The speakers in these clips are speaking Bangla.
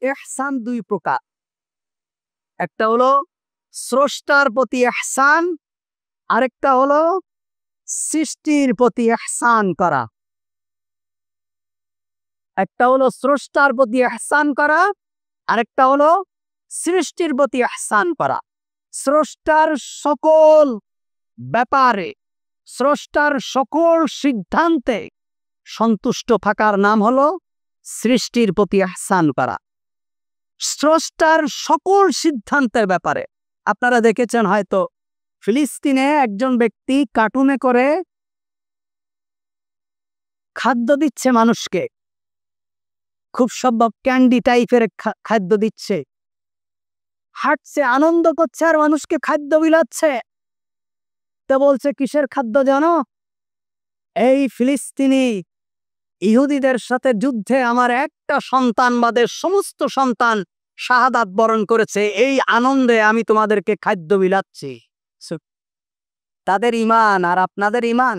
ইহসান দুই প্রকার। একটা হলো স্রষ্টার প্রতি ইহসান, আরেকটা হলো সৃষ্টির প্রতি ইহসান করা। একটা হলো স্রষ্টার প্রতি ইহসান করা, আরেকটা হলো সৃষ্টির প্রতি ইহসান করা। স্রষ্টার সকল ব্যাপারে, স্রষ্টার সকল সিদ্ধান্তে সন্তুষ্ট থাকার নাম হলো সৃষ্টির প্রতি ইহসান করা। স্রষ্টার সকল সিদ্ধান্তের ব্যাপারে আপনারা দেখেছেন হয়তো, ফিলিস্তিনে একজন ব্যক্তি কার্টুনে করে খাদ্য দিচ্ছে মানুষকে, খুব সম্ভব ক্যান্ডি টাইপের খাদ্য দিচ্ছে, হাঁটছে, আনন্দ করছে আর মানুষকে খাদ্য বিলাচ্ছে। তা বলছে কিসের খাদ্য জানো? এই ফিলিস্তিনি ইহুদিদের সাথে যুদ্ধে আমার একটা সন্তান বাদে সমস্ত সন্তান শাহাদাত বরণ করেছে, এই আনন্দে আমি তোমাদেরকে খাদ্য বিলাচ্ছি। তাদের ঈমান আর আপনাদের ঈমান,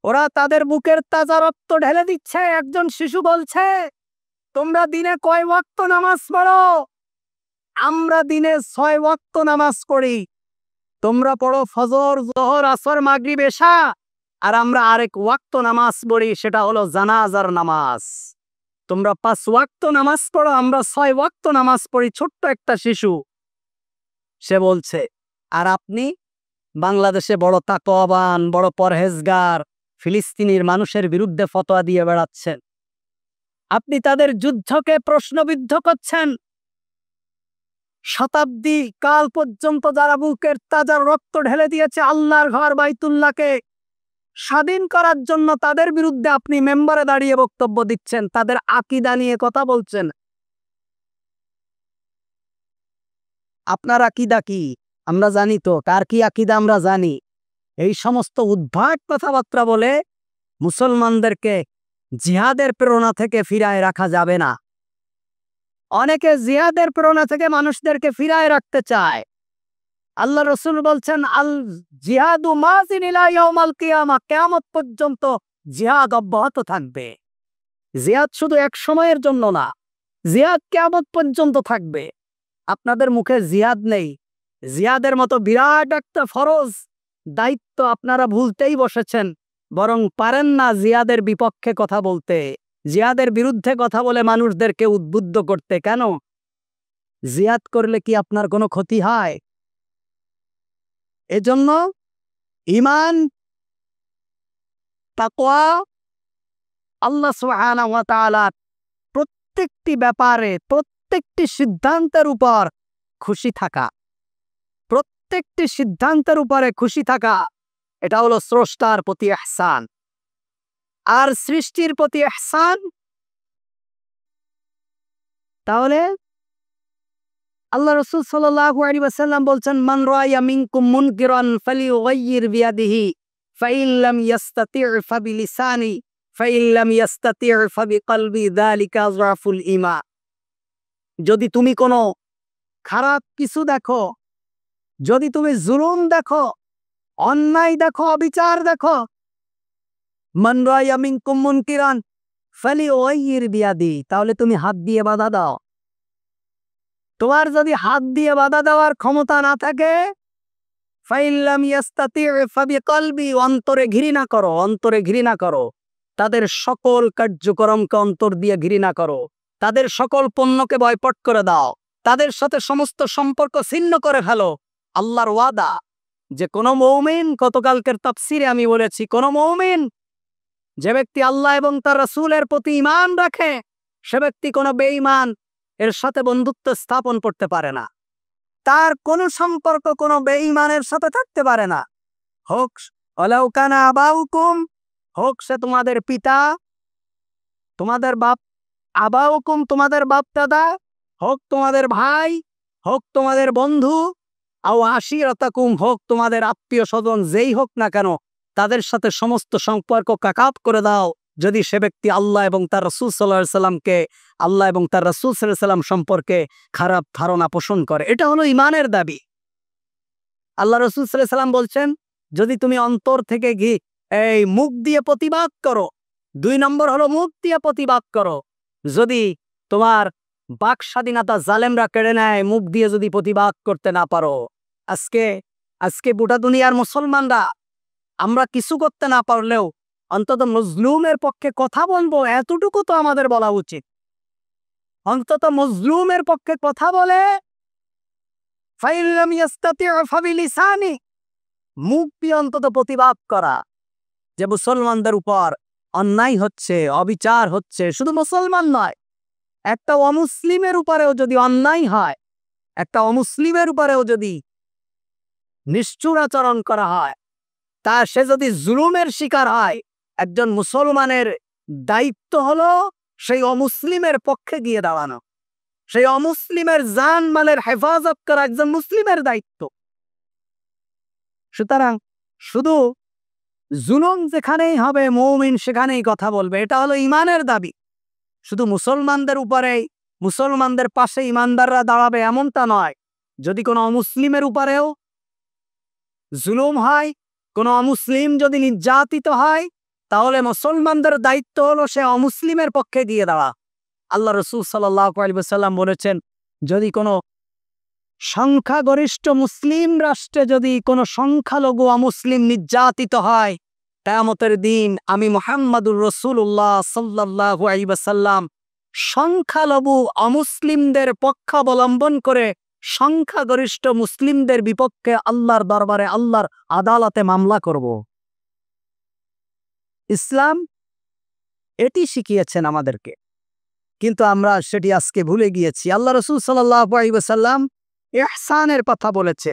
ওরা তাদের বুকের তাজা রক্ত ঢেলে দিচ্ছে। একজন শিশু বলছে, তোমরা দিনে কয় ওয়াক্ত নামাজ পড়ো? আমরা দিনে 6 ওয়াক্ত নামাজ পড়ি। তোমরা পড়ো ফজর, যোহর, আসর, মাগরিব, এশা, আর আমরা আরেক ওয়াক্ত নামাজ পড়ি, সেটা হলো জানাজার নামাজ। তোমরা 5 ওয়াক্ত নামাজ পড়ো, আমরা 6 ওয়াক্ত নামাজ পড়ি। ছোট্ট একটা শিশু সে বলছে, আর আপনি বাংলাদেশে বড় তাকওয়াবান, বড় পরহেজগার ফিলিস্তিনির মানুষের বিরুদ্ধে ফতোয়া দিয়ে বেড়াচ্ছেন। আপনি তাদের যুদ্ধকে প্রশ্নবিদ্ধ করছেন। শতাব্দী কাল পর্যন্ত যারা বুকের তাজা রক্ত ঢেলে দিয়েছে আল্লাহর ঘর বাইতুল্লাহকে স্বাধীন করার জন্য, তাদের বিরুদ্ধে আপনি মেম্বারে দাঁড়িয়ে বক্তব্য দিচ্ছেন, তাদের আকীদা নিয়ে কথা বলছেন। আপনার আকীদা কি আমরা জানি তো, কার কি আকীদা আমরা জানি। এই সমস্ত উদ্ভট কথাবার্তা বলে মুসলমানদেরকে জিহাদের প্রেরণা থেকে ফিরায় রাখা যাবে না। অনেকে জিহাদের প্রেরণা থেকে মানুষদেরকে ফিরায় রাখতে চায়। আল্লাহ রসুল বলছেন, আল জিহাদু মাযিন ইলা ইয়াউমাল কিয়ামা, কিয়ামত পর্যন্ত জিহাদ অব্যাহত থাকবে। জিহাদ শুধু এক সময়ের জন্য না, জিহাদ কিয়ামত পর্যন্ত থাকবে। আপনাদের মুখে জিহাদ নেই, জিহাদের মতো বিরাট একটা ফরজ দায়িত্ব আপনারা ভুলতেই বসেছেন, বরং পারেন না জিহাদের বিপক্ষে কথা বলতে, জিহাদের বিরুদ্ধে কথা বলে মানুষদেরকে উদ্বুদ্ধ করতে। কেন? জিহাদ করলে কি আপনার কোনো ক্ষতি হয়? এজন্য ঈমান, তাকওয়া, আল্লাহ সুবহানাহু ওয়া তাআলা প্রত্যেকটি ব্যাপারে, প্রত্যেকটি সিদ্ধান্তের উপর খুশি থাকা, প্রত্যেকটি সিদ্ধান্তের উপরে খুশি থাকা, এটা হলো স্রষ্টার প্রতি ইহসান। আর সৃষ্টির প্রতি ইহসান, তাহলে আল্লাহ রাসূল সাল্লাল্লাহু আলাইহি ওয়াসাল্লাম বলছেন, মান রাআয়া মিনকুম মুনকিরান ফালিয়ুগাইয়ির বিয়াদিহি ফাইন লাম ইস্তাতি' ফাবিলিসানি ফাইন লাম ইস্তাতি' ফাবিকলবি, যালিকা আযরাফুল ঈমান। যদি তুমি কোনো খারাপ কিছু দেখো, যদি তুমি জুলুম দেখো, অন্যায় দেখো, অবিচার দেখো, মান রাআয়া মিনকুম মুনকিরান ফালিয়ুগাইয়ির বিয়াদিহি, তাহলে তুমি হাত দিয়ে বাধা দাও। তোমার যদি হাত দিয়ে বাধা দেওয়ার ক্ষমতা না থাকে, ফাইন লাম ইস্তাতি' ফাবিকলবি, অন্তরে ঘৃণা করো, অন্তরে ঘৃণা করো। তাদের সকল কার্যক্রমকে অন্তর দিয়ে ঘৃণা করো, তাদের সকল পণ্যকে বয়কট করে দাও, তাদের সাথে সমস্ত সম্পর্ক ছিন্ন করে ফেলো। আল্লাহর ওয়াদা যে কোন মুমিন, গতকালকের তাফসিরে আমি বলেছি, কোন মুমিন, যে ব্যক্তি আল্লাহ এবং তার রাসূলের প্রতি ঈমান রাখে, সে ব্যক্তি কোনো বেঈমান এর সাথে বন্ধুত্ব স্থাপন করতে পারে না। তার কোনো সম্পর্ক কোনো বেঈমানের সাথে থাকতে পারে না। হোক ওয়ালাউ কানা আবাউকুম, হোক সে তোমাদের পিতা, তোমাদের বাপ, আবাউকুম তোমাদের বাপ দাদা, হোক তোমাদের ভাই, হোক তোমাদের বন্ধু, আও আশিরাতাকুম, হোক তোমাদের আত্মীয় স্বজন, যেই হোক না কেন, তাদের সাথে সমস্ত সম্পর্ক কাকাপ করে দাও, যদি সে ব্যক্তি আল্লাহ এবং তার রাসূল সাল্লাল্লাহু আলাইহি সাল্লামকে, আল্লাহ এবং তার রাসূল সাল্লাল্লাহু আলাইহি সাল্লাম সম্পর্কে খারাপ ধারণা পোষণ করে। এটা হলো ঈমানের দাবি। আল্লাহ রাসূল সাল্লাল্লাহু আলাইহি সাল্লাম বলছেন, যদি তুমি অন্তর থেকে মুখ দিয়ে প্রতিবাদ করো, 2 নম্বর হলো মুখ দিয়ে প্রতিবাদ করো। যদি তোমার বাক স্বাধীনতা জালেমরা কেড়ে নেয় মুখ দিয়ে যদি প্রতিবাদ করতে না পারো। আজকে আজকে গোটা দুনিয়ার মুসলমানরা আমরা কিছু করতে না পারলেও অন্তত মজলুমের পক্ষে কথা বলবো, এতটুকু তো আমাদের বলা উচিত। অন্তত মজলুমের পক্ষে কথা বলে ফাইল্লাম ইয়াস্তাতিউ ফাবিলিসানি, মুখ দিয়ে অন্তত প্রতিবাদ করা যে মুসলমানদের উপর অন্যায় হচ্ছে, অবিচার হচ্ছে। শুধু মুসলমান নয়, একটা অমুসলিমের উপরেও যদি অন্যায় হয়, একটা অমুসলিমের উপরেও যদি নিষ্ঠুর আচরণ করা হয়, তা সে যদি জুলুমের শিকার হয়, একজন মুসলমানের দায়িত্ব হলো সেই অমুসলিমের পক্ষে গিয়ে দাঁড়ানো, সেই অমুসলিমের জান মালের হেফাজত করা একজন মুসলিমের দায়িত্ব। সুতরাং শুধু জুলুম যেখানেই হবে মুমিন সেখানেই কথা বলবে, এটা হলো ইমানের দাবি। শুধু মুসলমানদের উপরেই, মুসলমানদের পাশে ইমানদাররা দাঁড়াবে এমনটা নয়। যদি কোনো অমুসলিমের উপরেও জুলুম হয়, কোনো অমুসলিম যদি নির্যাতিত হয়, তাহলে মুসলমানদের দায়িত্ব হলো সে অমুসলিমের পক্ষে গিয়ে দাঁড়া। আল্লাহ রাসূল সাল্লাল্লাহু আলাইহি ওয়াসাল্লাম বলেছেন, যদি কোনো সংখ্যাগরিষ্ঠ মুসলিম রাষ্ট্রে যদি কোনো সংখ্যালঘু অমুসলিম নির্যাতিত হয়, কিয়ামতের দিন আমি মুহাম্মাদুর রাসূলুল্লাহ সাল্লাল্লাহু আলাইহি ওয়াসাল্লাম সংখ্যালঘু অমুসলিমদের পক্ষাবলম্বন করে সংখ্যাগরিষ্ঠ মুসলিমদের বিপক্ষে আল্লাহর দরবারে, আল্লাহর আদালতে মামলা করব। ইসলাম এটি শিখিয়েছেন আমাদেরকে, কিন্তু আমরা সেটি আজকে ভুলে গিয়েছি। আল্লাহ রাসূল সাল্লাল্লাহু আলাইহি ওয়াসাল্লাম ইহসানের কথা বলেছে।